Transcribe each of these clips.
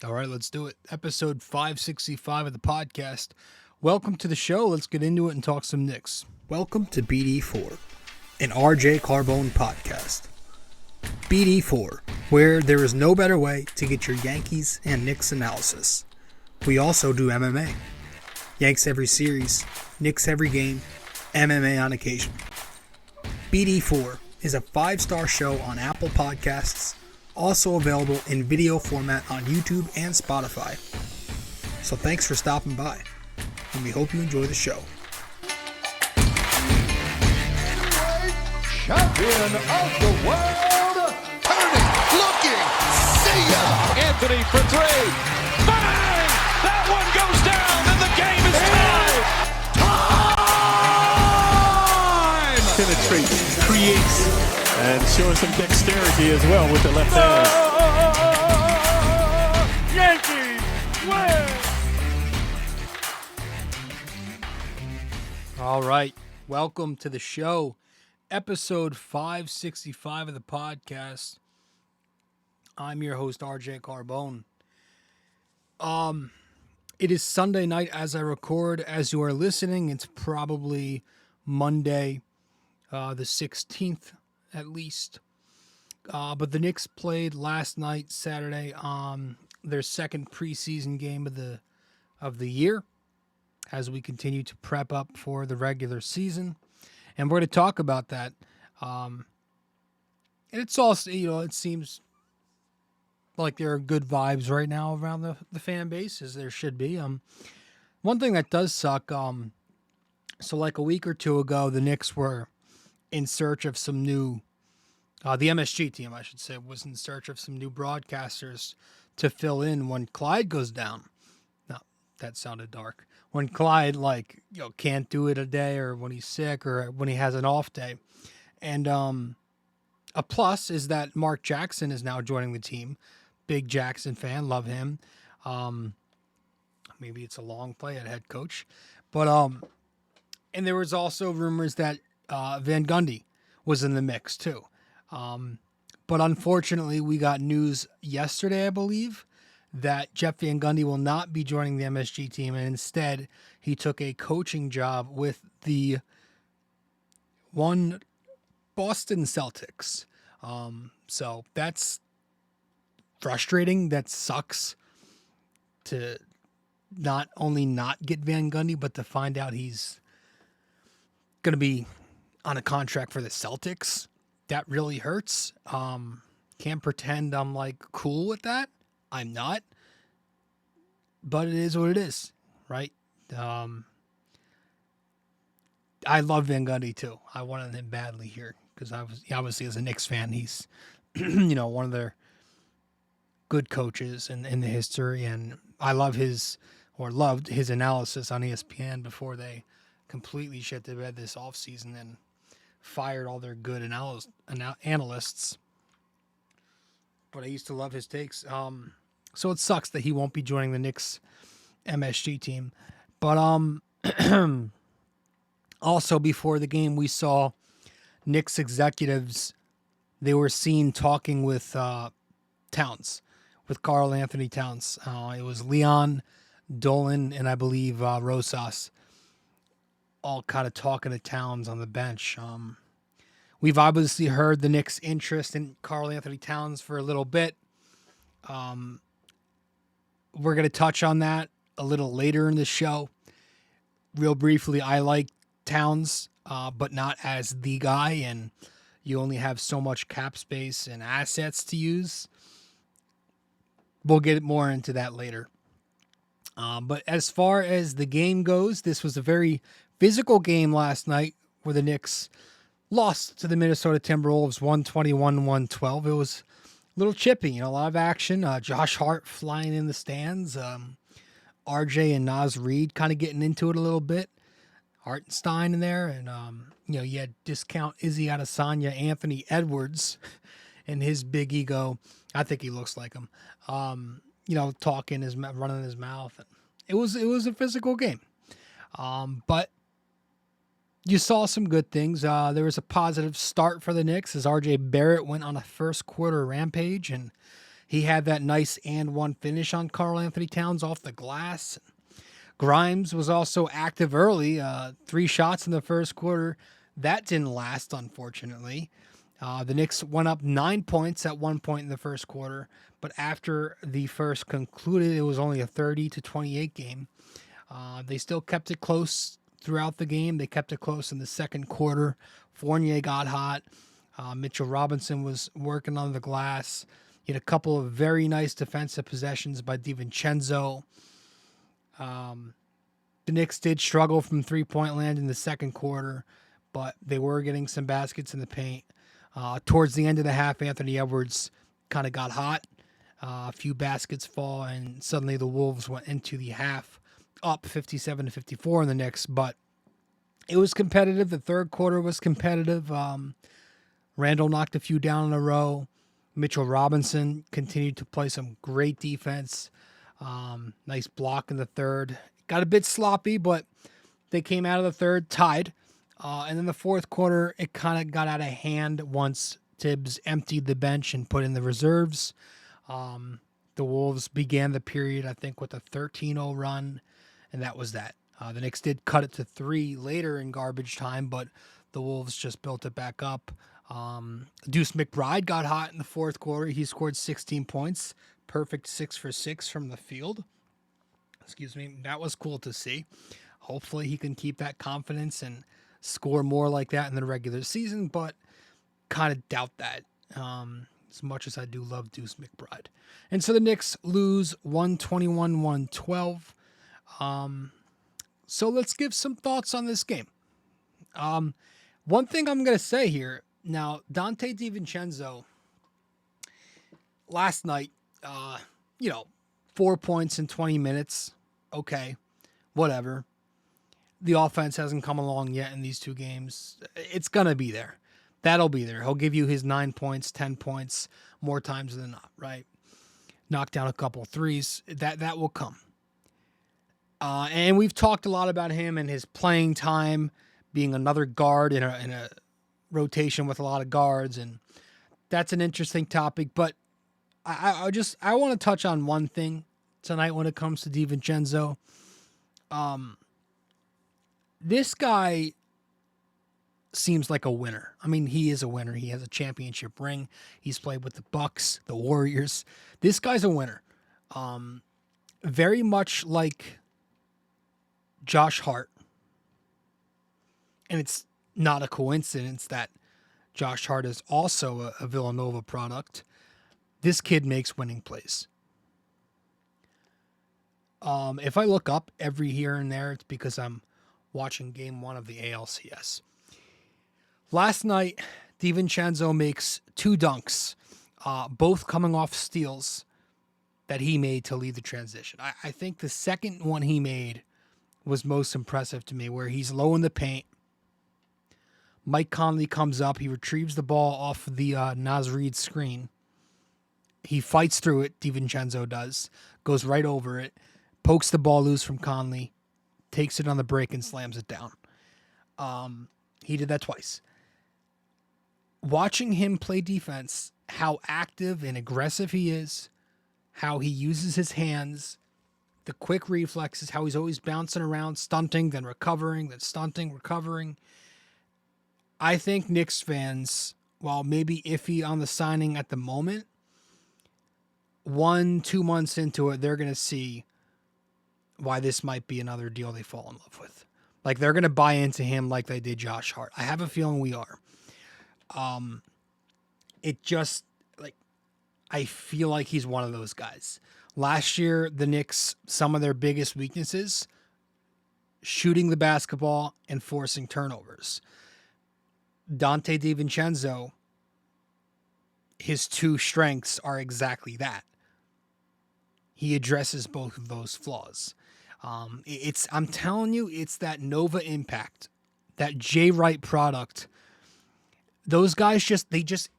All right, let's do it. Episode 565 of the podcast. Welcome to the show. Let's get into it and talk some Knicks. Welcome to BD4, an RJ Carbone podcast. BD4, where there is no better way to get your Yankees and Knicks analysis. We also do MMA. Yanks every series, Knicks every game, MMA on occasion. BD4 is a 5-star show on Apple Podcasts, also available in video format on YouTube and Spotify. So thanks for stopping by, and we hope you enjoy the show. Champion of the world, turning, looking, see ya! Anthony for three, bang! That one goes down, and the game is tied! Penetrates, creates, and showing some dexterity as well with the left hand. Yankees win! All right, welcome to the show. Episode 565 of the podcast. I'm your host, RJ Carbone. It is Sunday night as I record. As you are listening, it's probably Monday, the 16th at least. But the Knicks played last night, Saturday, their second preseason game of the year, as we continue to prep up for the regular season. And we're going to talk about that. And it's also, it seems like there are good vibes right now around the fan base, as there should be. One thing that does suck, so like a week or two ago, the Knicks were in search of some new, the MSG team, I should say, was in search of some new broadcasters to fill in when Clyde goes down. No, that sounded dark. When Clyde, can't do it a day, or when he's sick, or when he has an off day. And a plus is that Mark Jackson is now joining the team. Big Jackson fan, love him. Maybe it's a long play at head coach. But and there was also rumors that Van Gundy was in the mix too. But unfortunately, we got news yesterday, I believe, that Jeff Van Gundy will not be joining the MSG team, and instead he took a coaching job with the Boston Celtics. So that's frustrating. That sucks to not only not get Van Gundy, but to find out he's going to be on a contract for the Celtics. That really hurts. Can't pretend I'm cool with that. I'm not. But it is what it is, right? I love Van Gundy too. I wanted him badly here because obviously as a Knicks fan, he's one of their good coaches in the history, and I loved his analysis on ESPN before they completely shit the bed this offseason and fired all their good analysts. But I used to love his takes. So it sucks that he won't be joining the Knicks MSG team. But also before the game, we saw Knicks executives. They were seen talking with Towns, with Karl Anthony Towns. It was Leon, Dolan, and I believe Rosas, all kind of talking to Towns on the bench. We've obviously heard the Knicks' interest in Karl Anthony Towns for a little bit. We're going to touch on that a little later in the show. Real briefly, I like Towns, but not as the guy, and you only have so much cap space and assets to use. We'll get more into that later. But as far as the game goes, this was a very physical game last night where the Knicks lost to the Minnesota Timberwolves 121-112. It was a little chippy, a lot of action. Josh Hart flying in the stands. RJ and Naz Reid kind of getting into it a little bit. Hartenstein in there. And, you had discount Izzy Adesanya, Anthony Edwards, and his big ego. I think he looks like him. Talking, running his mouth. It was a physical game. But you saw some good things. There was a positive start for the Knicks as RJ Barrett went on a first quarter rampage and He had that nice and one finish on Karl Anthony Towns off the glass. Grimes was also active early, 3 shots in the first quarter. That didn't last, unfortunately. The Knicks went up 9 points at one point in the first quarter, but after the first concluded, it was only a 30-28 game. They still kept it close throughout the game. They kept it close in the second quarter. Fournier got hot. Mitchell Robinson was working on the glass. He had a couple of very nice defensive possessions by DiVincenzo. The Knicks did struggle from three-point land in the second quarter, but they were getting some baskets in the paint. Towards the end of the half, Anthony Edwards kind of got hot. A few baskets fall, and suddenly the Wolves went into the half up 57-54 in the Knicks, but it was competitive. The third quarter was competitive. Randall knocked a few down in a row. Mitchell Robinson continued to play some great defense. Nice block in the third. Got a bit sloppy, but they came out of the third tied. And then the fourth quarter, it kind of got out of hand once Thibs emptied the bench and put in the reserves. The Wolves began the period, I think, with a 13-0 run, and that was that. The Knicks did cut it to 3 later in garbage time, but the Wolves just built it back up. Deuce McBride got hot in the fourth quarter. He scored 16 points, perfect 6 for 6 from the field. Excuse me. That was cool to see. Hopefully he can keep that confidence and score more like that in the regular season, but kind of doubt that as much as I do love Deuce McBride. And so the Knicks lose 121-112. So let's give some thoughts on this game. One thing I'm going to say here, now, Dante DiVincenzo, last night, 4 points in 20 minutes. Okay, whatever. The offense hasn't come along yet in these 2 games. It's going to be there. That'll be there. He'll give you his 9 points, 10 points more times than not, right? Knock down a couple of threes. That will come. And we've talked a lot about him and his playing time, being another guard in a rotation with a lot of guards, and that's an interesting topic. But I want to touch on one thing tonight when it comes to DiVincenzo. This guy seems like a winner. I mean, he is a winner. He has a championship ring. He's played with the Bucks, the Warriors. This guy's a winner. Very much like Josh Hart. And it's not a coincidence that Josh Hart is also a Villanova product. This kid makes winning plays. If I look up every here and there, it's because I'm watching game 1 of the ALCS. Last night, DiVincenzo makes 2 dunks, both coming off steals that he made to lead the transition. I think the second one he made was most impressive to me, where he's low in the paint. Mike Conley comes up. He retrieves the ball off the Naz Reid screen. He fights through it, DiVincenzo does, goes right over it, pokes the ball loose from Conley, takes it on the break and slams it down. He did that twice. Watching him play defense, how active and aggressive he is, how he uses his hands, the quick reflexes, how he's always bouncing around, stunting, then recovering, then stunting, recovering. I think Knicks fans, while maybe iffy on the signing at the moment, 1-2 months into it, they're going to see why this might be another deal they fall in love with. Like, they're going to buy into him like they did Josh Hart. I have a feeling we are. It just, like, I feel like he's one of those guys. Last year, the Knicks, some of their biggest weaknesses, shooting the basketball and forcing turnovers. Dante DiVincenzo, his 2 strengths are exactly that. He addresses both of those flaws. I'm telling you, it's that Nova impact, that Jay Wright product. Those guys they just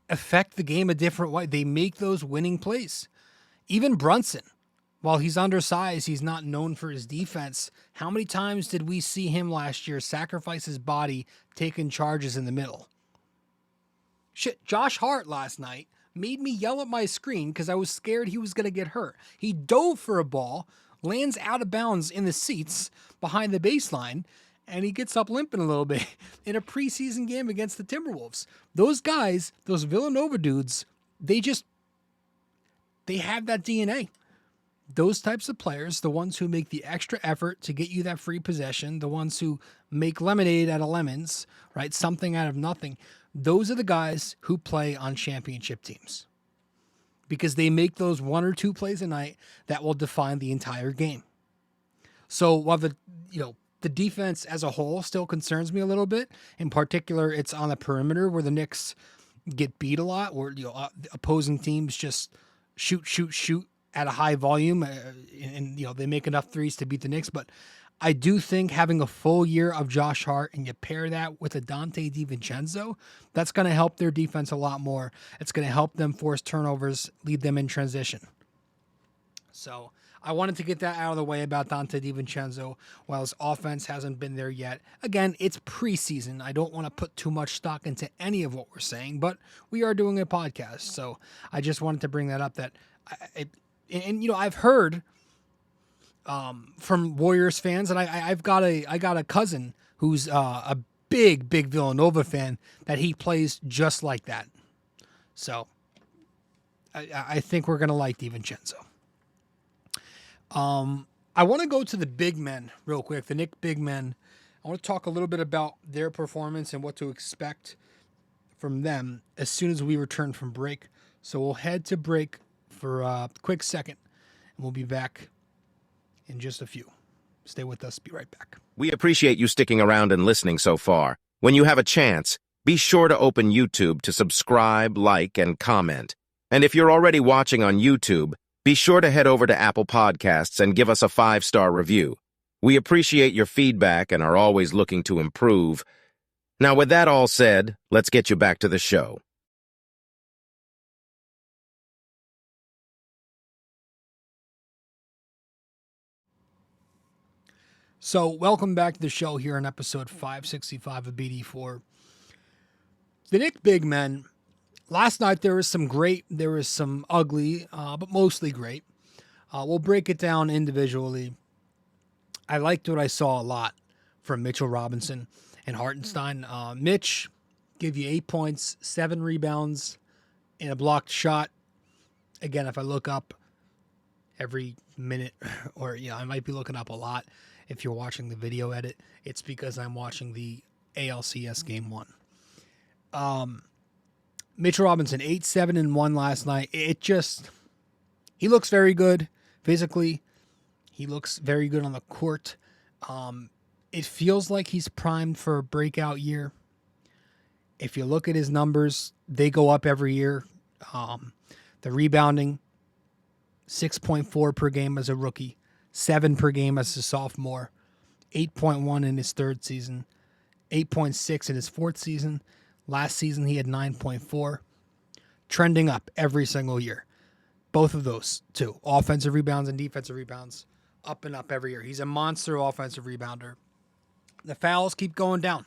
affect the game a different way. They make those winning plays. Even Brunson, while he's undersized, he's not known for his defense. How many times did we see him last year sacrifice his body, taking charges in the middle? Shit, Josh Hart last night made me yell at my screen because I was scared he was going to get hurt. He dove for a ball, lands out of bounds in the seats behind the baseline, and he gets up limping a little bit in a preseason game against the Timberwolves. Those guys, those Villanova dudes, they have that DNA. Those types of players, the ones who make the extra effort to get you that free possession, the ones who make lemonade out of lemons, right? Something out of nothing. Those are the guys who play on championship teams because they make those 1 or 2 plays a night that will define the entire game. So while the defense as a whole still concerns me a little bit, in particular, it's on the perimeter where the Knicks get beat a lot, where opposing teams just shoot at a high volume, and they make enough threes to beat the Knicks. But I do think having a full year of Josh Hart and you pair that with a Dante DiVincenzo, that's going to help their defense a lot more. It's going to help them force turnovers, lead them in transition. So I wanted to get that out of the way about Dante DiVincenzo while his offense hasn't been there yet. Again, it's preseason. I don't want to put too much stock into any of what we're saying, but we are doing a podcast. So I just wanted to bring that up I've heard from Warriors fans, and I've got a cousin who's a big Villanova fan, that he plays just like that. So I think we're gonna like DiVincenzo. I want to go to the big men real quick, the Knick big men. I want to talk a little bit about their performance and what to expect from them as soon as we return from break. So we'll head to break for a quick second, and we'll be back in just a few. Stay with us. Be right back. We appreciate you sticking around and listening so far. When you have a chance, be sure to open YouTube to subscribe, like, and comment. And if you're already watching on YouTube, be sure to head over to Apple Podcasts and give us a 5-star review. We appreciate your feedback and are always looking to improve. Now, with that all said, let's get you back to the show. So, welcome back to the show here on episode 565 of BD4. The Knick big men, last night there was some ugly, but mostly great. We'll break it down individually. I liked what I saw a lot from Mitchell Robinson and Hartenstein. Mitch gave you 8 points, 7 rebounds, and a blocked shot. Again, if I look up every minute, or I might be looking up a lot. If you're watching the video edit, it's because I'm watching the ALCS Game 1. Mitchell Robinson, 8-7-1 last night. He looks very good physically. He looks very good on the court. It feels like he's primed for a breakout year. If you look at his numbers, they go up every year. The rebounding, 6.4 per game as a rookie. 7 per game as a sophomore, 8.1 in his third season, 8.6 in his fourth season. Last season, he had 9.4, trending up every single year. Both of those two, offensive rebounds and defensive rebounds, up and up every year. He's a monster offensive rebounder. The fouls keep going down.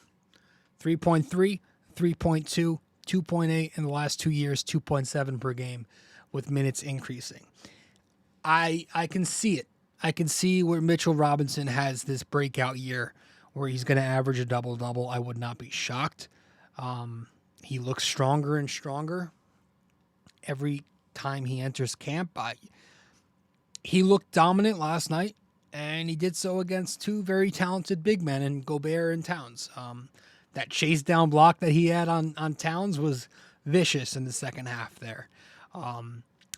3.3, 3.2, 2.8 in the last 2 years, 2.7 per game with minutes increasing. I can see it. I can see where Mitchell Robinson has this breakout year where he's going to average a double-double. I would not be shocked. He looks stronger and stronger every time he enters camp. He looked dominant last night, and he did so against 2 very talented big men in Gobert and Towns. That chase down block that he had on Towns was vicious in the second half there.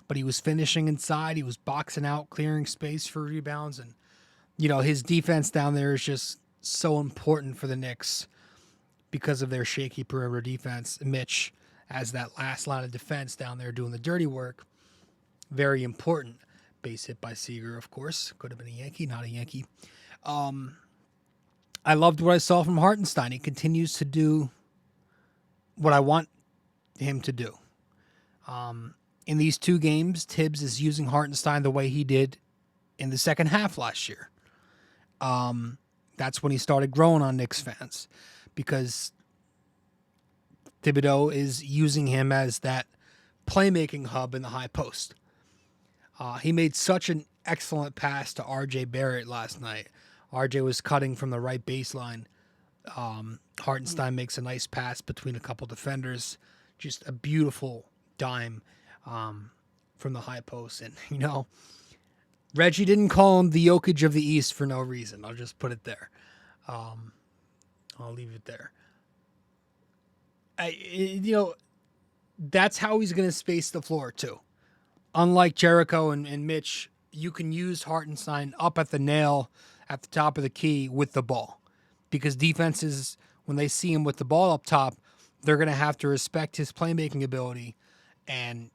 But he was finishing inside. He was boxing out, clearing space for rebounds. And, his defense down there is just so important for the Knicks because of their shaky perimeter defense. Mitch, as that last line of defense down there doing the dirty work, very important. Base hit by Seager, of course. Could have been a Yankee, not a Yankee. I loved what I saw from Hartenstein. He continues to do what I want him to do. In these 2 games, Thibs is using Hartenstein the way he did in the second half last year. That's when he started growing on Knicks fans, because Thibodeau is using him as that playmaking hub in the high post. He made such an excellent pass to RJ Barrett last night. RJ was cutting from the right baseline. Hartenstein makes a nice pass between a couple defenders. Just a beautiful dime from the high post. And, Reggie didn't call him the Jokic of the East for no reason. I'll just put it there. I'll leave it there. That's how he's going to space the floor, too. Unlike Jericho and Mitch, you can use Hartenstein up at the nail at the top of the key with the ball. Because defenses, when they see him with the ball up top, they're going to have to respect his playmaking ability and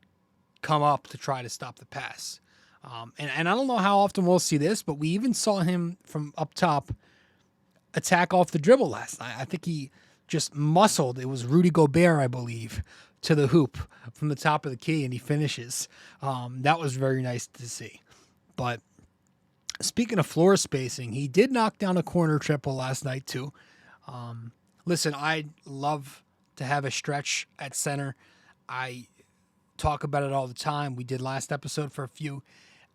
come up to try to stop the pass. And I don't know how often we'll see this, but we even saw him from up top attack off the dribble last night. I think he just muscled. It was Rudy Gobert, I believe, to the hoop from the top of the key, and he finishes. That was very nice to see. But speaking of floor spacing, he did knock down a corner triple last night too. Listen, I'd love to have a stretch at center. I talk about it all the time. We did last episode for a few.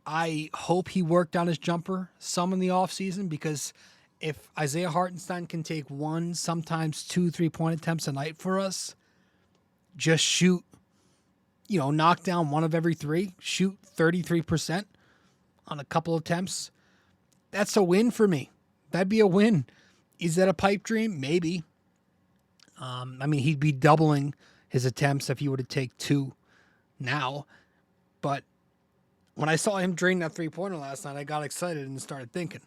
I hope he worked on his jumper some in the offseason, because if Isaiah Hartenstein can take 1, sometimes 2 3-point attempts a night for us, just shoot, knock down 1 of every 3, shoot 33% on a couple attempts, that's a win for me. That'd be a win. Is that a pipe dream? Maybe. He'd be doubling his attempts if he were to take 2 now. But when I saw him drain that 3-pointer last night, I got excited and started thinking,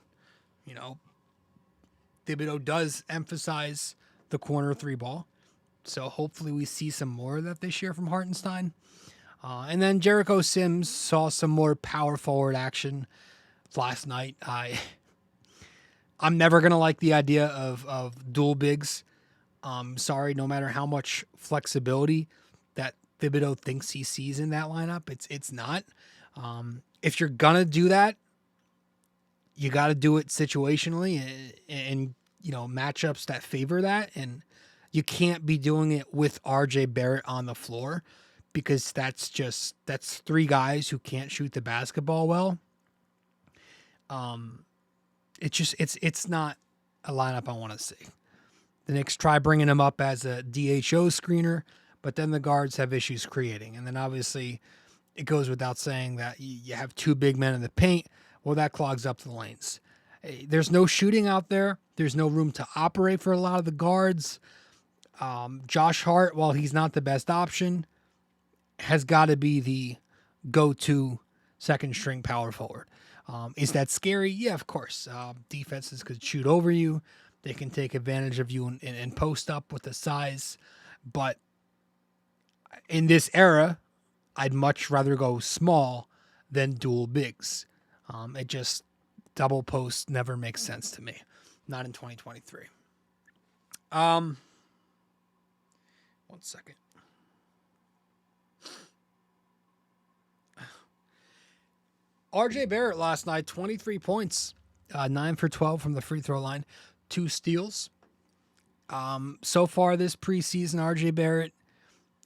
Thibodeau does emphasize the corner 3 ball. So hopefully we see some more of that this year from Hartenstein. And then Jericho Sims saw some more power forward action last night. I'm never going to like the idea of dual bigs. Sorry, no matter how much flexibility that Thibodeau thinks he sees in that lineup, it's not. If you're going to do that, you got to do it situationally and matchups that favor that. And you can't be doing it with RJ Barrett on the floor, because that's 3 guys who can't shoot the basketball well. It's not a lineup I want to see. The Knicks try bringing him up as a DHO screener, but then the guards have issues creating. And then obviously it goes without saying that you have 2 big men in the paint. Well, that clogs up the lanes. There's no shooting out there. There's no room to operate for a lot of the guards. Josh Hart, while he's not the best option, has got to be the go-to second string power forward. Is that scary? Yeah, of course. Defenses could shoot over you. They can take advantage of you and post up with the size. But in this era, I'd much rather go small than dual bigs. It just, double post never makes sense to me. Not in 2023. 1 second. RJ Barrett last night, 23 points, 9 for 12 from the free throw line, 2 steals. So far this preseason, RJ Barrett,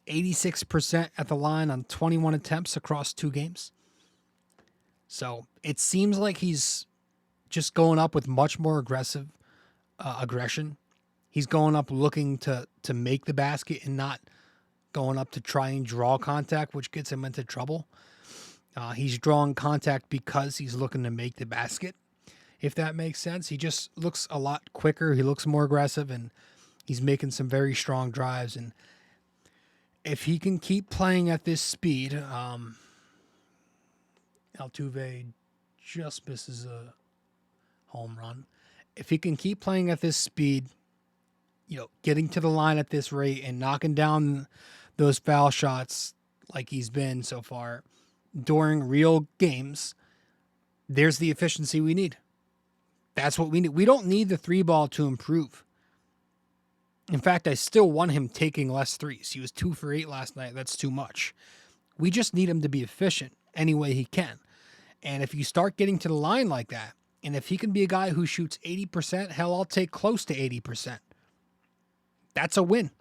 86% at the line on 21 attempts across 2 games. So it seems like he's just going up with much more aggressive aggression. He's going up looking to make the basket and not going up to try and draw contact, which gets him into trouble. He's drawing contact because he's looking to make the basket, if that makes sense. He just looks a lot quicker. He looks more aggressive, and he's making some very strong drives. And if he can keep playing at this speed, Altuve just misses a home run. If he can keep playing at this speed, getting to the line at this rate and knocking down those foul shots like he's been so far during real games, there's the efficiency we need. That's what we need. We don't need the 3 ball to improve. In fact, I still want him taking less threes. He was 2 for 8 last night. That's too much. We just need him to be efficient any way he can. And if you start getting to the line like that, and if he can be a guy who shoots 80%, hell, I'll take close to 80%. That's a win.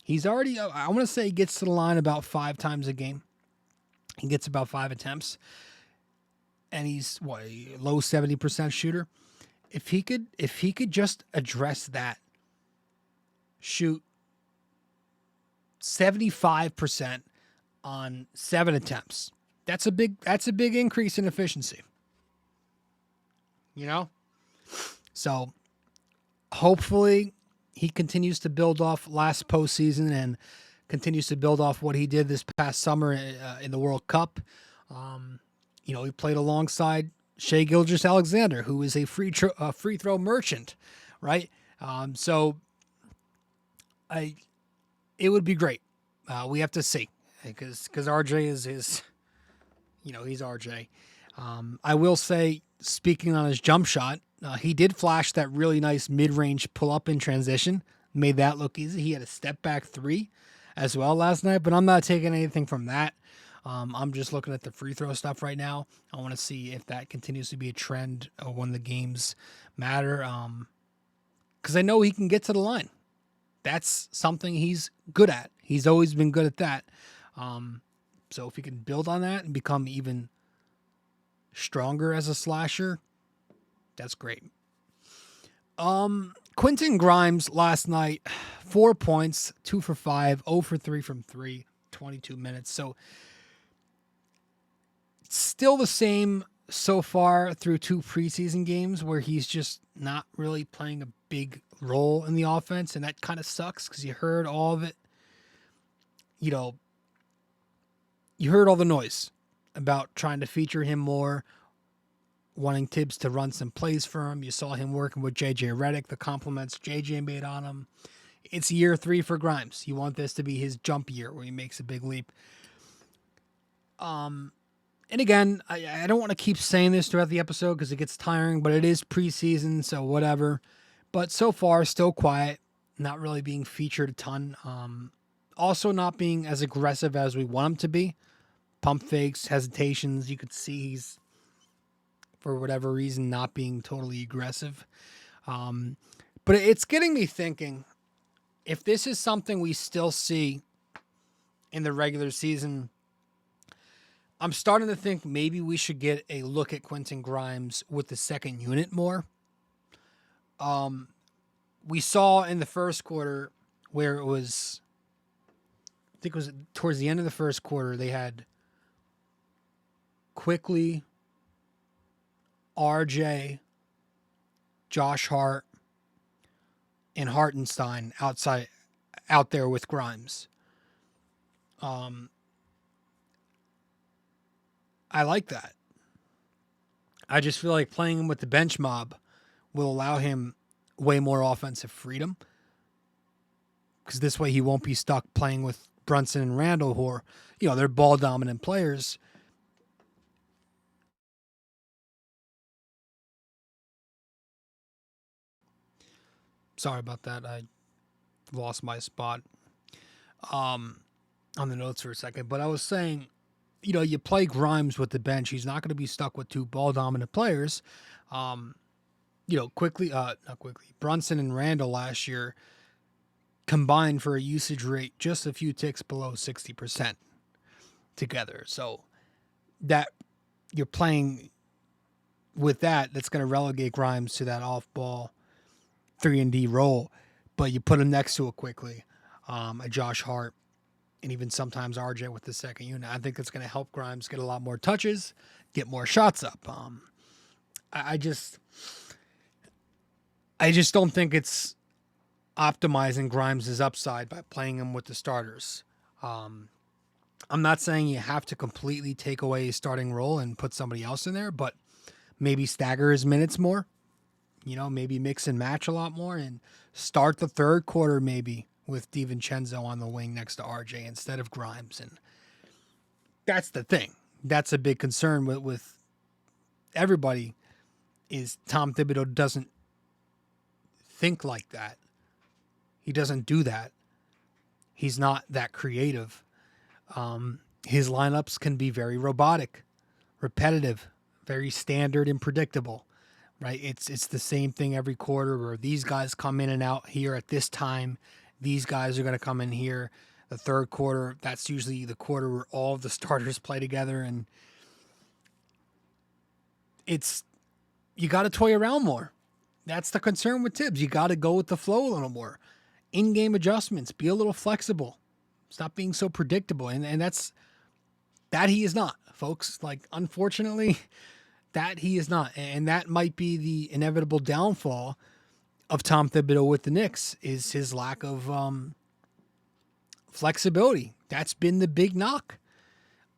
He's already, I want to say he gets to the line about 5 times a game. He gets about 5 attempts. And he's a low 70% shooter. If he could just address that, shoot 75% on 7 attempts. That's a big increase in efficiency. You know? So hopefully he continues to build off last postseason and continues to build off what he did this past summer in the World Cup. You know, he played alongside Shai Gilgeous-Alexander, who is a free throw merchant, right? So it would be great. We have to see, because RJ is you know, he's RJ. I will say, speaking on his jump shot, he did flash that really nice mid-range pull-up in transition, made that look easy. He had a step-back 3 as well last night, but I'm not taking anything from that. I'm just looking at the free throw stuff right now. I want to see if that continues to be a trend when the games matter, because I know he can get to the line. That's something he's good at. He's always been good at that. So if he can build on that and become even stronger as a slasher, that's great. Quentin Grimes last night, 4 points, 2 for 5, 0 for 3 from 3, 22 minutes. So still the same so far through 2 preseason games, where he's just not really playing a big role in the offense, and that kind of sucks because you heard all of it. You know, you heard all the noise about trying to feature him more, wanting Thibs to run some plays for him. You saw him working with JJ Redick, the compliments JJ made on him. It's year 3 for Grimes. You want this to be his jump year where he makes a big leap. And again, I don't want to keep saying this throughout the episode because it gets tiring, but it is preseason, so whatever. But so far, still quiet, not really being featured a ton. Also not being as aggressive as we want him to be. Pump fakes, hesitations. You could see he's, for whatever reason, not being totally aggressive. But it's getting me thinking, if this is something we still see in the regular season, I'm starting to think maybe we should get a look at Quentin Grimes with the second unit more. We saw in the first quarter where it was, I think it was towards the end of the first quarter, they had Quickly, RJ, Josh Hart, and Hartenstein out there with Grimes. I like that. I just feel like playing him with the bench mob will allow him way more offensive freedom, because this way he won't be stuck playing with Brunson and Randall, who are, you know, they're ball dominant players. Sorry about that. I lost my spot on the notes for a second, but I was saying, you know, you play Grimes with the bench, he's not going to be stuck with 2 ball dominant players. You know, Brunson and Randall last year combined for a usage rate just a few ticks below 60% together. So that you're playing with that's going to relegate Grimes to that off-ball 3-and-D role, but you put him next to it Quickly, a Josh Hart, and even sometimes RJ with the second unit. I think it's going to help Grimes get a lot more touches, get more shots up. I just don't think it's optimizing Grimes' upside by playing him with the starters. I'm not saying you have to completely take away his starting role and put somebody else in there, but maybe stagger his minutes more. You know, maybe mix and match a lot more and start the third quarter maybe with DiVincenzo on the wing next to RJ instead of Grimes. And that's the thing. That's a big concern with everybody, is Tom Thibodeau doesn't think like that. He doesn't do that. He's not that creative. His lineups can be very robotic, repetitive, very standard and predictable. Right, it's the same thing every quarter, where these guys come in and out here at this time, these guys are going to come in here. The third quarter, that's usually the quarter where all of the starters play together, and you got to toy around more. That's the concern with Thibs. You got to go with the flow a little more. In-game adjustments, be a little flexible. Stop being so predictable. And that he is not, folks. Like, unfortunately, that he is not. And that might be the inevitable downfall of Tom Thibodeau with the Knicks, is his lack of flexibility. That's been the big knock.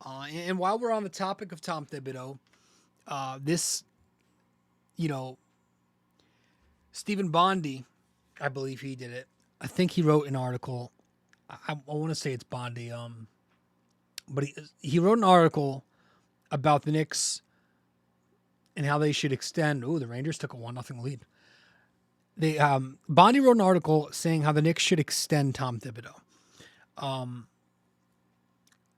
And while we're on the topic of Tom Thibodeau, Stephen Bondi, I believe he did it. I think he wrote an article. I want to say it's Bondi. But he wrote an article about the Knicks and how they should extend. Oh, the Rangers took a 1-0 lead. Bondi wrote an article saying how the Knicks should extend Tom Thibodeau. Tom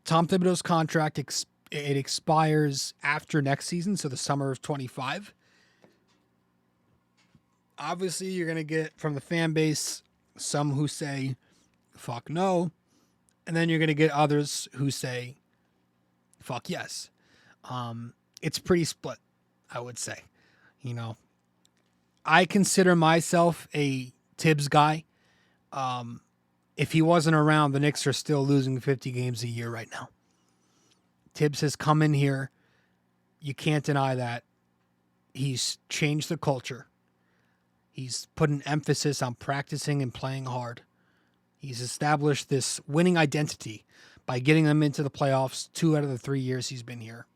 Thibodeau's contract it expires after next season, so the summer of 25. Obviously, you're going to get from the fan base some who say, fuck no. And then you're going to get others who say, fuck yes. It's pretty split, I would say. I consider myself a Thibs guy. If he wasn't around, the Knicks are still losing 50 games a year right now. Thibs has come in here. You can't deny that. He's changed the culture. He's put an emphasis on practicing and playing hard. He's established this winning identity by getting them into the playoffs 2 out of the 3 years he's been here.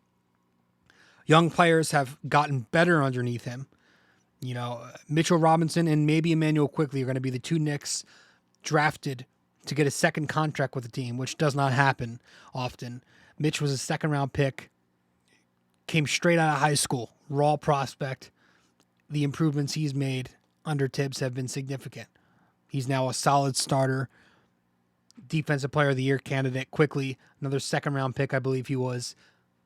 Young players have gotten better underneath him. Mitchell Robinson and maybe Emmanuel Quickley are going to be the 2 Knicks drafted to get a second contract with the team, which does not happen often. Mitch was a second-round pick, came straight out of high school, raw prospect. The improvements he's made under Thibs have been significant. He's now a solid starter, defensive player of the year candidate. Quickly, another second-round pick, I believe he was.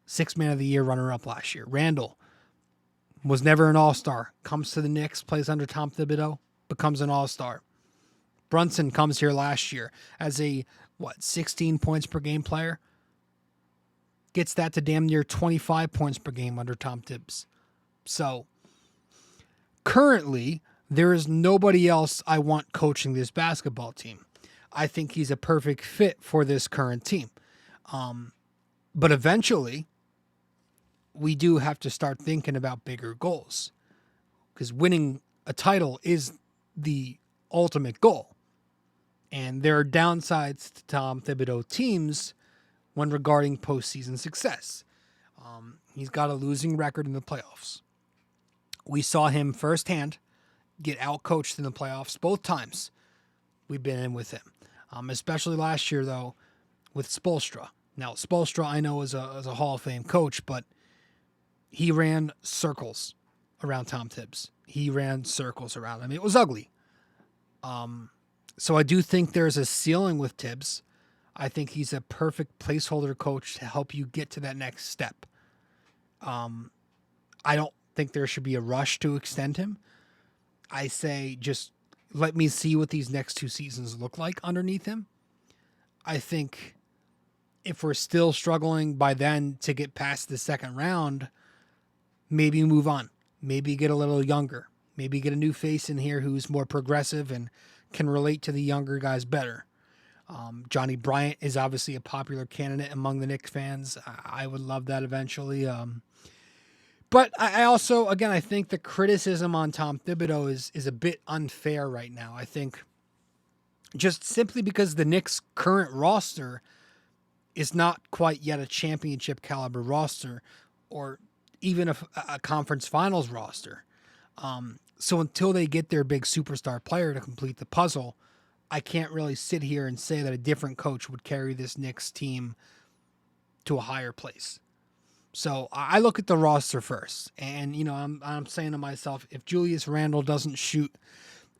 6th man of the year runner-up last year. Randall was never an all-star. Comes to the Knicks, plays under Tom Thibodeau, becomes an all-star. Brunson comes here last year as a, 16 points per game player? Gets that to damn near 25 points per game under Tom Thibs. So, currently, there is nobody else I want coaching this basketball team. I think he's a perfect fit for this current team. But eventually, we do have to start thinking about bigger goals, because winning a title is the ultimate goal. And there are downsides to Tom Thibodeau teams when regarding postseason success. He's got a losing record in the playoffs. We saw him firsthand get outcoached in the playoffs both times we've been in with him. Especially last year, though, with Spoelstra. Now, Spoelstra, I know, is a Hall of Fame coach, but he ran circles around Tom Thibs. He ran circles around him. It was ugly. So I do think there's a ceiling with Thibs. I think he's a perfect placeholder coach to help you get to that next step. I don't think there should be a rush to extend him. I say just let me see what these next 2 seasons look like underneath him. I think if we're still struggling by then to get past the second round, maybe move on. Maybe get a little younger. Maybe get a new face in here who's more progressive and can relate to the younger guys better. Johnny Bryant is obviously a popular candidate among the Knicks fans. I would love that eventually. But I also, again, I think the criticism on Tom Thibodeau is a bit unfair right now. I think just simply because the Knicks' current roster is not quite yet a championship caliber roster or even a conference finals roster. So until they get their big superstar player to complete the puzzle, I can't really sit here and say that a different coach would carry this Knicks team to a higher place. So I look at the roster first, and I'm saying to myself, if Julius Randle doesn't shoot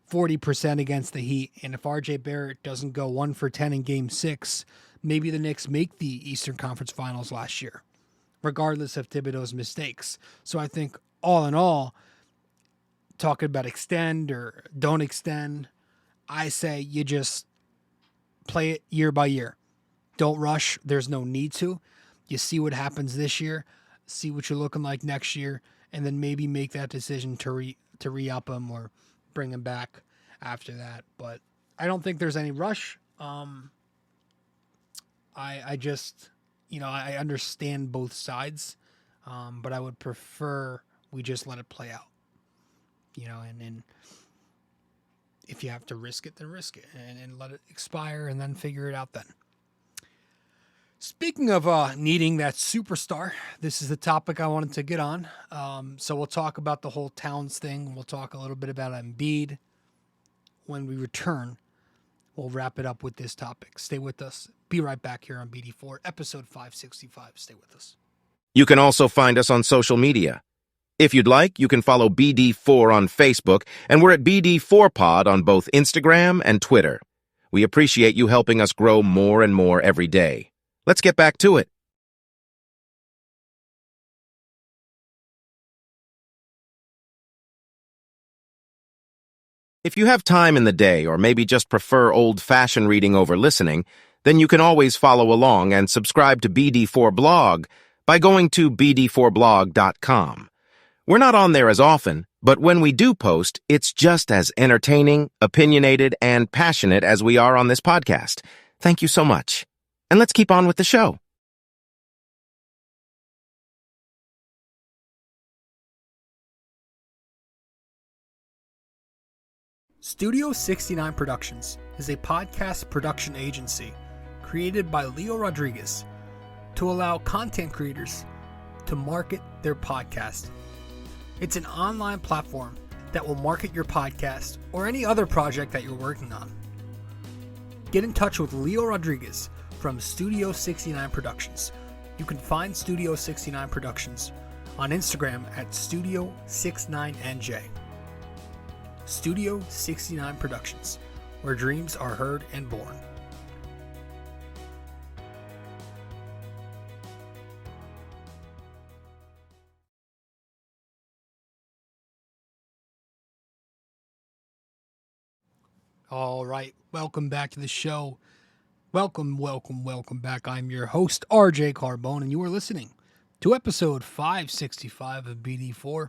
40% against the Heat, and if RJ Barrett doesn't go 1 for 10 in Game 6, maybe the Knicks make the Eastern Conference Finals last year, regardless of Thibodeau's mistakes. So I think all in all, talking about extend or don't extend, I say you just play it year by year. Don't rush. There's no need to. You see what happens this year, see what you're looking like next year, and then maybe make that decision to re-up him or bring him back after that. But I don't think there's any rush. I just, I understand both sides, but I would prefer we just let it play out, and if you have to risk it, then risk it and let it expire and then figure it out then. Speaking of needing that superstar, this is the topic I wanted to get on. So we'll talk about the whole Towns thing. We'll talk a little bit about Embiid. When we return, we'll wrap it up with this topic. Stay with us. Be right back here on BD4, episode 565. Stay with us. You can also find us on social media. If you'd like, you can follow BD4 on Facebook, and we're at BD4Pod on both Instagram and Twitter. We appreciate you helping us grow more and more every day. Let's get back to it. If you have time in the day or maybe just prefer old-fashioned reading over listening, then you can always follow along and subscribe to BD4 Blog by going to BD4blog.com. We're not on there as often, but when we do post, it's just as entertaining, opinionated, and passionate as we are on this podcast. Thank you so much. And let's keep on with the show. Studio 69 Productions is a podcast production agency created by Leo Rodriguez to allow content creators to market their podcast. It's an online platform that will market your podcast or any other project that you're working on. Get in touch with Leo Rodriguez from Studio 69 Productions. You can find Studio 69 Productions on Instagram at Studio69NJ. Studio 69 Productions, where dreams are heard and born. All right, welcome back to the show. Welcome back. I'm your host, RJ Carbone, and you are listening to episode 565 of BD4.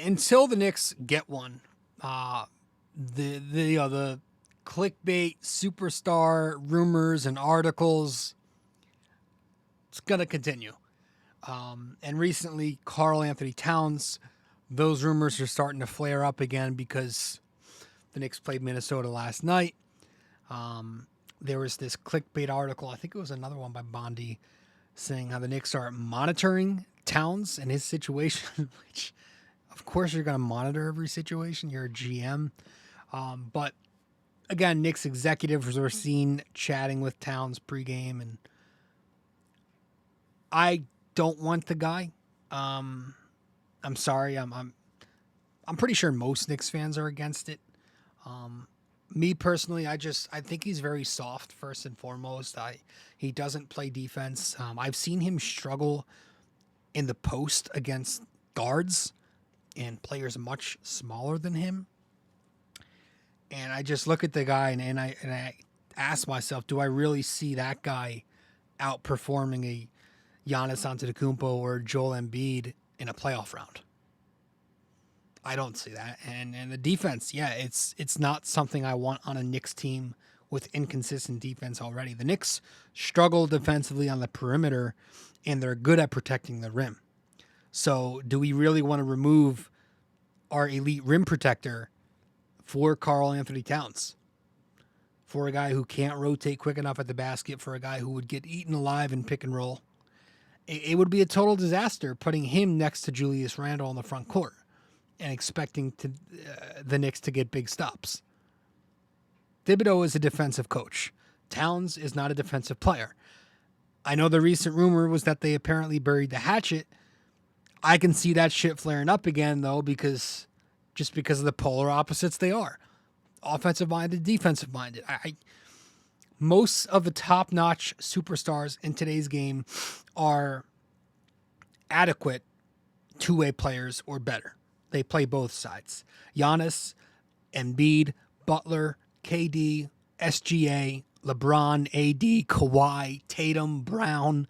Until the Knicks get one, the clickbait, superstar rumors and articles, it's gonna continue. And recently, Karl Anthony Towns, those rumors are starting to flare up again because the Knicks played Minnesota last night. There was this clickbait article, I think it was another one by Bondi, saying how the Knicks are monitoring Towns and his situation, which of course you're going to monitor every situation. You're a GM. But again, Knicks executives were seen chatting with Towns pregame, and I don't want the guy. I'm sorry. I'm pretty sure most Knicks fans are against it. Me personally, I think he's very soft first and foremost. He doesn't play defense. I've seen him struggle in the post against guards and players much smaller than him. And I just look at the guy and I ask myself, do I really see that guy outperforming a Giannis Antetokounmpo or Joel Embiid in a playoff round? I don't see that. And the defense, it's not something I want on a Knicks team with inconsistent defense already. The Knicks struggle defensively on the perimeter, and they're good at protecting the rim. So do we really want to remove our elite rim protector for Karl Anthony Towns? For a guy who can't rotate quick enough at the basket, for a guy who would get eaten alive in pick and roll? It would be a total disaster putting him next to Julius Randle in the front court and expecting the Knicks to get big stops. Thibodeau is a defensive coach. Towns is not a defensive player. I know the recent rumor was that they apparently buried the hatchet. I can see that shit flaring up again, though, because of the polar opposites they are. Offensive-minded, defensive-minded. Most of the top-notch superstars in today's game are adequate two-way players or better. They play both sides. Giannis Embiid, Butler, KD, SGA, LeBron, AD, Kawhi, Tatum, Brown.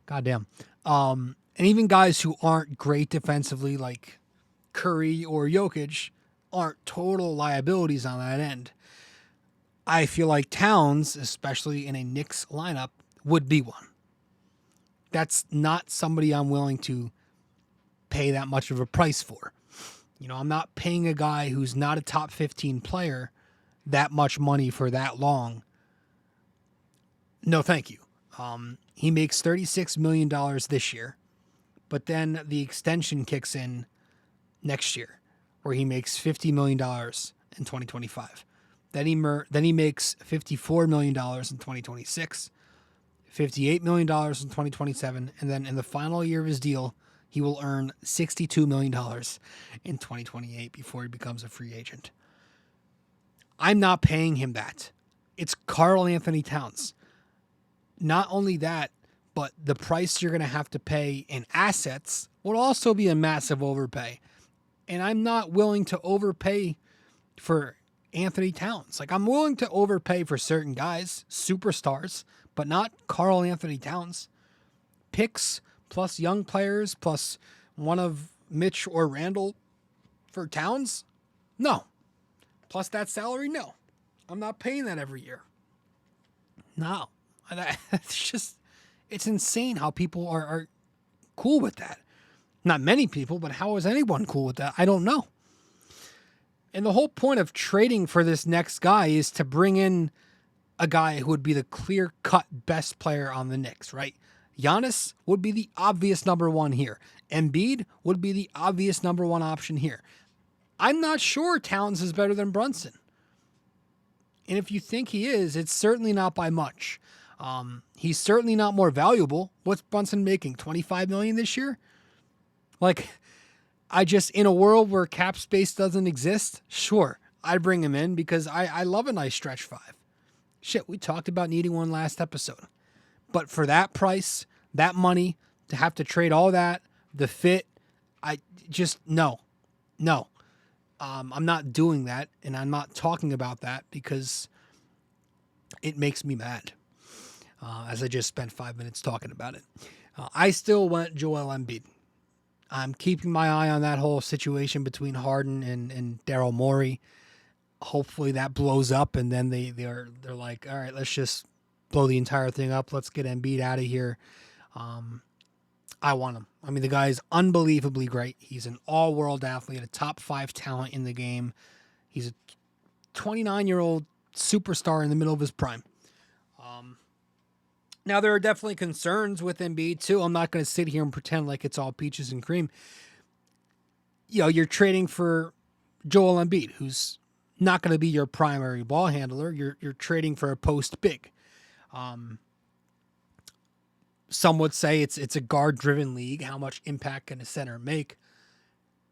Goddamn. And even guys who aren't great defensively, like Curry or Jokic, aren't total liabilities on that end. I feel like Towns, especially in a Knicks lineup, would be one. That's not somebody I'm willing to pay that much of a price for. You know, I'm not paying a guy who's not a top 15 player that much money for that long. No, thank you. He makes $36 million this year, but then the extension kicks in next year, where he makes $50 million in 2025. Then he makes $54 million in 2026, $58 million in 2027, and then in the final year of his deal, he will earn $62 million in 2028 before he becomes a free agent. I'm not paying him that. It's Karl Anthony Towns. Not only that, but the price you're going to have to pay in assets will also be a massive overpay. And I'm not willing to overpay for Anthony Towns. Like, I'm willing to overpay for certain guys, superstars, but not Karl Anthony Towns. Picks plus young players plus one of Mitch or Randall for Towns? No. Plus that salary? No. I'm not paying that every year. No. It's insane how people are cool with that. Not many people, but how is anyone cool with that? I don't know. And the whole point of trading for this next guy is to bring in a guy who would be the clear-cut best player on the Knicks, right? Giannis would be the obvious number one here. Embiid would be the obvious number one option here. I'm not sure Towns is better than Brunson. And if you think he is, it's certainly not by much. He's certainly not more valuable. What's Brunson making? $25 million this year? Like, in a world where cap space doesn't exist, sure, I'd bring him in because I love a nice stretch five. Shit, we talked about needing one last episode. But for that price, that money, to have to trade all that, the fit, no. I'm not doing that, and I'm not talking about that because it makes me mad. As I just spent 5 minutes talking about it. I still want Joel Embiid. I'm keeping my eye on that whole situation between Harden and Daryl Morey. Hopefully that blows up, and then they're like, all right, let's just blow the entire thing up. Let's get Embiid out of here. I want him. I mean, the guy is unbelievably great. He's an all-world athlete, a top 5 talent in the game. He's a 29-year-old superstar in the middle of his prime. Now, there are definitely concerns with Embiid, too. I'm not going to sit here and pretend like it's all peaches and cream. You know, you're trading for Joel Embiid, who's not going to be your primary ball handler. You're trading for a post big. Some would say it's a guard-driven league. How much impact can a center make?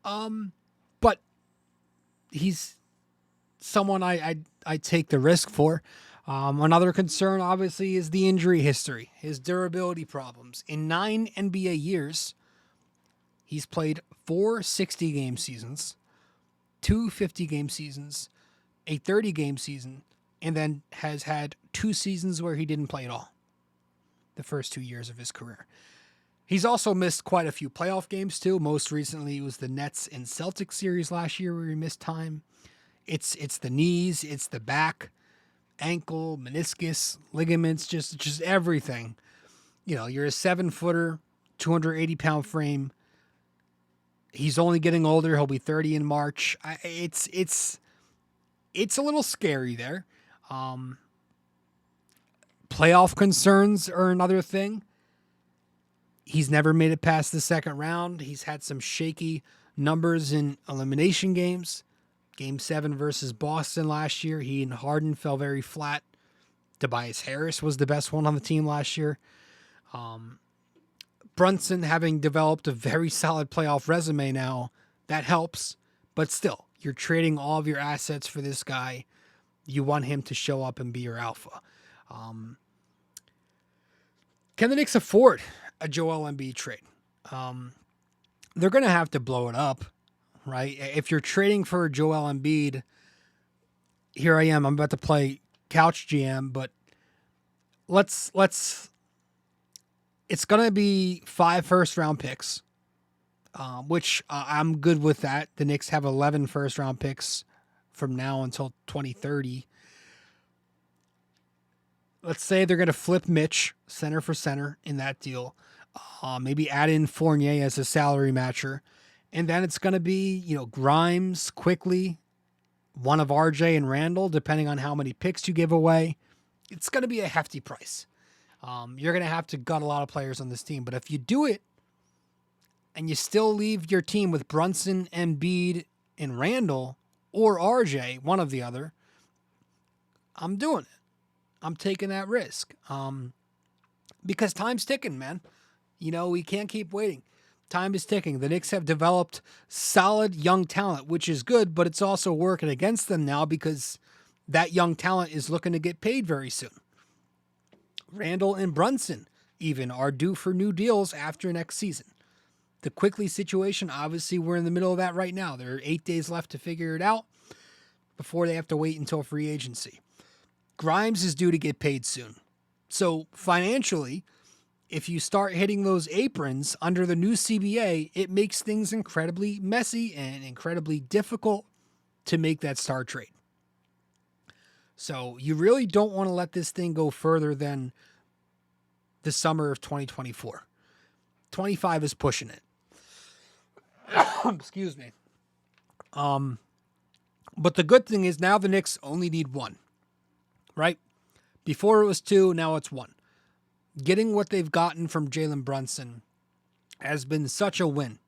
But he's someone I take the risk for. Another concern, obviously, is the injury history, his durability problems. In 9 NBA years, he's played 4 60-game seasons, 2 50-game seasons, a 30-game season, and then has had 2 seasons where he didn't play at all the first 2 years of his career. He's also missed quite a few playoff games, too. Most recently, it was the Nets and Celtics series last year where he missed time. It's the knees, it's the back, ankle, meniscus, ligaments, just everything. You know, you're a 7-footer, 280-pound frame. He's only getting older. He'll be 30 in March. It's a little scary there. Playoff concerns are another thing. He's never made it past the second round. He's had some shaky numbers in elimination games. Game 7 versus Boston last year, he and Harden fell very flat. Tobias Harris was the best one on the team last year. Brunson, having developed a very solid playoff resume now, that helps. But still, you're trading all of your assets for this guy. You want him to show up and be your alpha. Can the Knicks afford a Joel Embiid trade? They're going to have to blow it up. Right? If you're trading for Joel Embiid, here I am. I'm about to play couch GM, but let's. It's gonna be 5 first-round picks, which I'm good with that. The Knicks have 11 first-round picks from now until 2030. Let's say they're gonna flip Mitch center for center in that deal. Maybe add in Fournier as a salary matcher, and then it's gonna be Grimes quickly. One of RJ and Randall, depending on how many picks you give away. It's going to be a hefty price. You're going to have to gut a lot of players on this team. But if you do it and you still leave your team with Brunson, Embiid, and Randall, or RJ, one of the other, I'm doing it. I'm taking that risk. Because time's ticking, man. We can't keep waiting. Time is ticking. The Knicks have developed solid young talent, which is good, but it's also working against them now because that young talent is looking to get paid very soon. Randall and Brunson even are due for new deals after next season. The Quickly situation, obviously, we're in the middle of that right now. There are 8 days left to figure it out before they have to wait until free agency. Grimes is due to get paid soon. So financially, if you start hitting those aprons under the new CBA, it makes things incredibly messy and incredibly difficult to make that star trade. So you really don't want to let this thing go further than the summer of 2024. 25 is pushing it. Excuse me. But the good thing is now the Knicks only need 1, right? Before it was 2, now it's 1. Getting what they've gotten from Jalen Brunson has been such a win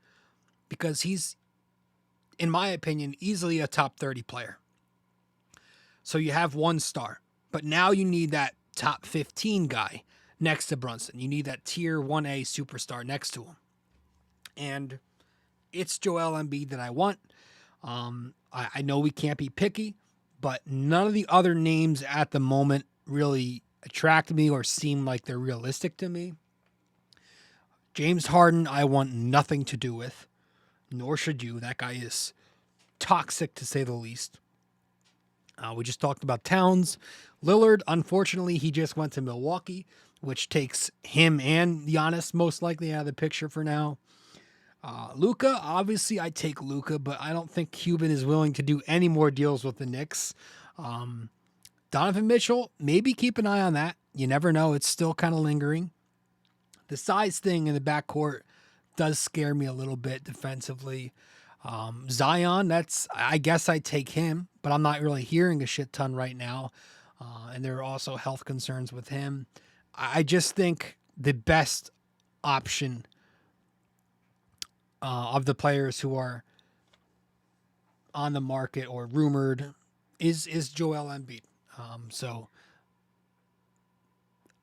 because he's, in my opinion, easily a top 30 player. So you have 1 star, but now you need that top 15 guy next to Brunson. You need that tier 1A superstar next to him. And it's Joel Embiid that I want. I know we can't be picky, but none of the other names at the moment really attract me or seem like they're realistic to me. James Harden, I want nothing to do with, nor should you. That guy is toxic to say the least. We just talked about Towns. Lillard, unfortunately, he just went to Milwaukee, which takes him and Giannis most likely out of the picture for now. Luka, obviously I take Luka, but I don't think Cuban is willing to do any more deals with the Knicks. Donovan Mitchell, maybe keep an eye on that. You never know. It's still kind of lingering. The size thing in the backcourt does scare me a little bit defensively. Zion, I guess I take him, but I'm not really hearing a shit ton right now. And there are also health concerns with him. I just think the best option of the players who are on the market or rumored is Joel Embiid. So,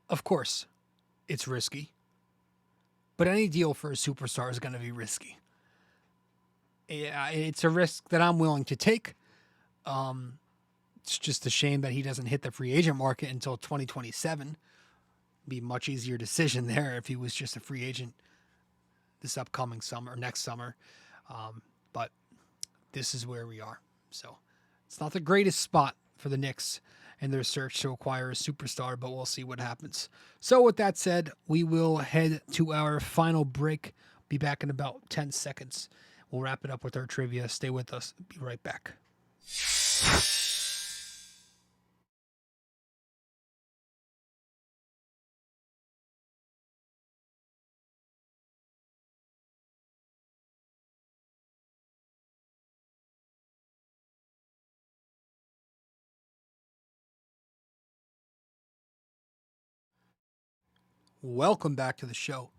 of course, it's risky. But any deal for a superstar is going to be risky. It's a risk that I'm willing to take. It's just a shame that he doesn't hit the free agent market until 2027. Be a much easier decision there if he was just a free agent this upcoming summer, next summer. But this is where we are. So it's not the greatest spot for the Knicks in their search to acquire a superstar, but we'll see what happens. So with that said, we will head to our final break. Be back in about 10 seconds. We'll wrap it up with our trivia. Stay with us. Be right back. Welcome back to the show.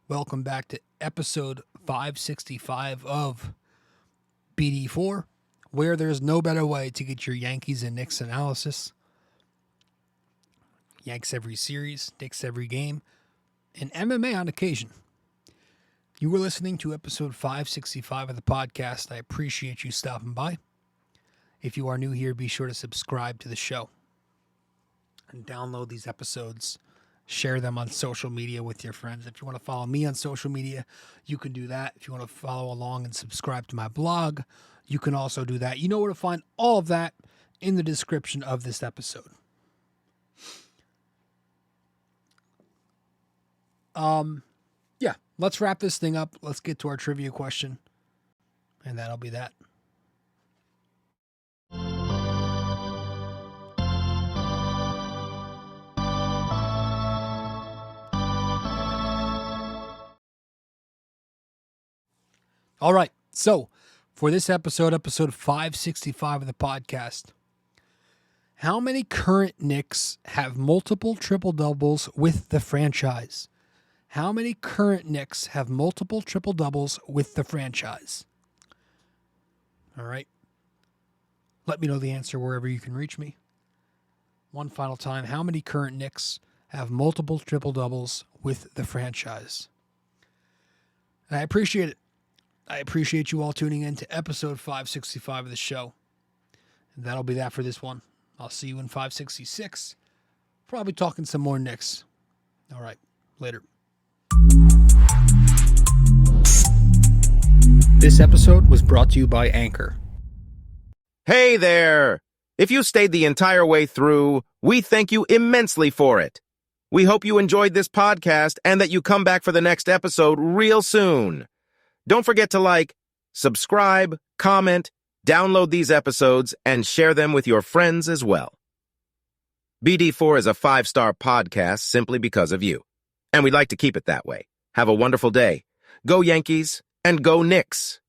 Welcome back to episode 565 of BD4, where there's no better way to get your Yankees and Knicks analysis. Yanks every series, Knicks every game, and MMA on occasion. You were listening to episode 565 of the podcast. I appreciate you stopping by. If you are new here, be sure to subscribe to the show and download these episodes. Share them on social media with your friends. If you want to follow me on social media, you can do that. If you want to follow along and subscribe to my blog, you can also do that. You know where to find all of that in the description of this episode. Yeah, let's wrap this thing up. Let's get to our trivia question. And that'll be that. All right, so for this episode 565 of the podcast, how many current Knicks have multiple triple-doubles with the franchise? How many current Knicks have multiple triple-doubles with the franchise? All right. Let me know the answer wherever you can reach me. One final time, how many current Knicks have multiple triple-doubles with the franchise? And I appreciate it. I appreciate you all tuning in to episode 565 of the show. And that'll be that for this one. I'll see you in 566. Probably talking some more Knicks. All right. Later. This episode was brought to you by Anchor. Hey there! If you stayed the entire way through, we thank you immensely for it. We hope you enjoyed this podcast and that you come back for the next episode real soon. Don't forget to like, subscribe, comment, download these episodes, and share them with your friends as well. BD4 is a 5-star podcast simply because of you. And we'd like to keep it that way. Have a wonderful day. Go Yankees and go Knicks!